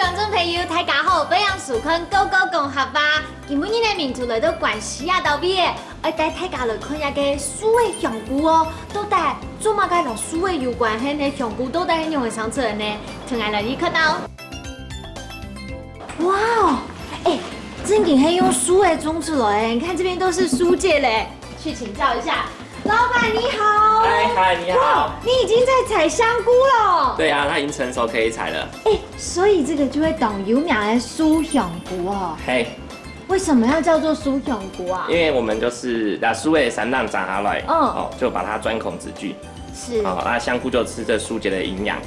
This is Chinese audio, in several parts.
观众朋友，大家好，欢迎收看《高高讲合吧》。今日的民族来到关西啊，到尾的，要带大家来看一个书的香菇哦。到底做嘛个老书的有关系呢？香菇到底是用会上出来呢？从来来看到。哇哦，真景是用书的种出来，你看这边都是书界嘞，去请教一下。老板你好，嗨，你好。你已经在采香菇了。对啊，它已经成熟可以采了。所以这个就会懂有名的书香菇哦。嘿，为什么要叫做书香菇啊？因为我们就是把树的三浪长下来，就把它钻孔子句。是。那香菇就吃这树节的营养。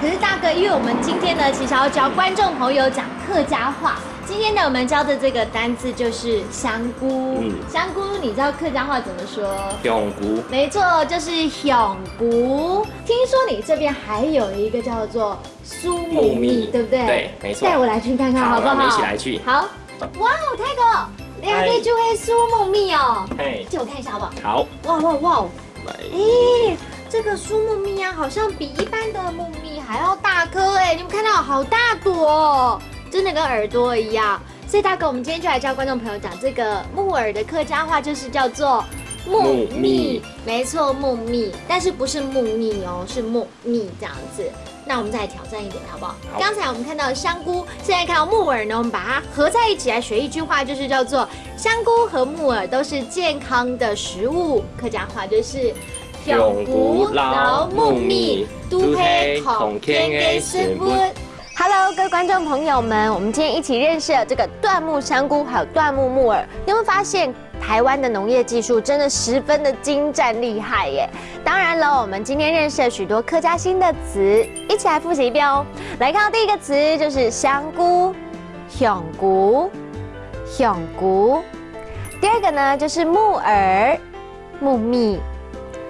可是大哥，因为我们今天呢，其实要教观众朋友讲客家话。今天呢，我们教的这个单字就是香菇。香菇，你知道客家话怎么说？香菇。没错，就是香菇。听说你这边还有一个叫做苏木蜜，对不对？对，没错。带我来去看看好不好？我们一起来去。好。哇哦，泰哥，两个就会苏木蜜哦。嘿，借我看一下好不好？好。哇！来。这个苏木蜜啊，好像比一般的木蜜还要大颗哎！你们看到好大朵哦，真的跟耳朵一样。所以大哥，我们今天就来教观众朋友讲这个木耳的客家话，就是叫做木蜜。没错，木蜜，但是不是木蜜哦，是木蜜这样子。那我们再来挑战一点，好不好？刚才我们看到香菇，现在看到木耳呢，我们把它合在一起来学一句话，就是叫做香菇和木耳都是健康的食物。客家话就是香菇、老木蜜都是康健的食物。Hello， 各位观众朋友们，我们今天一起认识了这个椴木香菇，还有椴木木耳。你有没有发现，台湾的农业技术真的十分的精湛厉害耶？当然了，我们今天认识了许多客家新的词，一起来复习一遍哦。来看到第一个词就是香菇，香菇，香菇。第二个呢就是木耳，木蜜，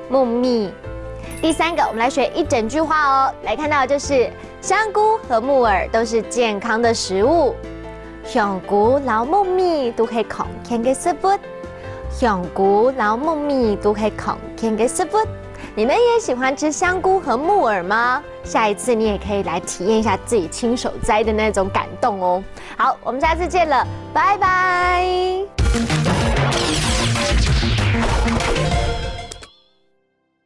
木蜜。第三个，我们来学一整句话哦。来看到就是香菇和木耳都是健康的食物，香菇、老木蜜都係康健嘅食物，香菇、老木蜜都係康健嘅食物。你们也喜欢吃香菇和木耳吗？下一次你也可以来体验一下自己亲手摘的那种感动哦。好，我们下次见了，拜拜。